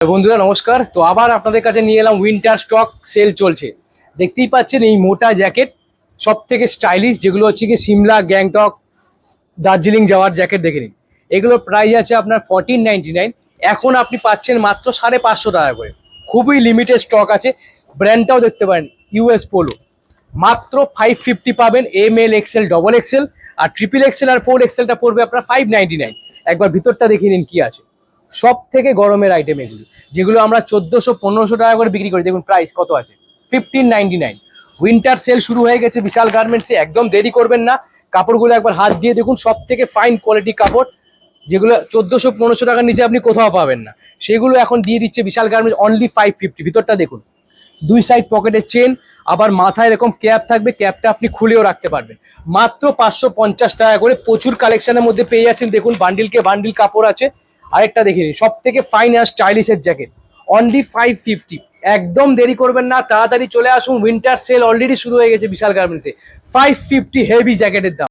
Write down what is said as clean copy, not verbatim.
বন্ধুরা নমস্কার। তো আবার আপনাদের কাছে নিয়ে এলাম, উইন্টার স্টক সেল চলছে। দেখতেই পাচ্ছেন এই মোটা জ্যাকেট, সব থেকে স্টাইলিশ, যেগুলো হচ্ছে কি সিমলা, গ্যাংটক, দার্জিলিং যাওয়ার জ্যাকেট দেখে নিন। এগুলোর প্রাইস আছে আপনার 1499। এখন আপনি পাচ্ছেন মাত্র 550 টাকা করে। খুবই লিমিটেড স্টক আছে। ব্র্যান্ডটাও দেখতে পারেন, ইউএস পোলো। মাত্র 550 পাবেন। M L, XL, double XL আর ট্রিপল এক্সেল আর 4 এক্সেলটা পড়বে আপনার 599। একবার ভিতরটা দেখে নিন কি আছে। সব থেকে গরমের আইটেম এগুলো, যেগুলো আমরা 1400-1500 টাকা করে বিক্রি করি। দেখুন প্রাইস কত আছে, 1599। উইন্টার সেল শুরু হয়ে গেছে বিশাল গার্মেন্টসে, একদম দেরি করবেন না। কাপড়গুলো একবার হাত দিয়ে দেখুন, সব থেকে ফাইন কোয়ালিটি কাপড়, যেগুলো 1400-1500 টাকার নিচে আপনি কোথাও পাবেন না, সেগুলো এখন দিয়ে দিচ্ছে বিশাল গার্মেন্টস অনলি 550। ভিতরটা দেখুন, দুই সাইড পকেটের চেন, আবার মাথায় এরকম ক্যাপ থাকবে, ক্যাপটা আপনি খুলেও রাখতে পারবেন। মাত্র 550 টাকা করে। প্রচুর কালেকশনের মধ্যে পেয়ে যাচ্ছেন। দেখুন বান্ডিলকে বান্ডিল কাপড় আছে। আরেকটা দেখে নিন, সব থেকে ফাইন আর স্টাইলিশের জ্যাকেট অনলি 550। একদম দেরি করবেন না, তাড়াতাড়ি চলে আসুন। উইন্টার সেল অলরেডি শুরু হয়ে গেছে বিশাল গার্মেন্টসে। 550 হেভি জ্যাকেটের দাম।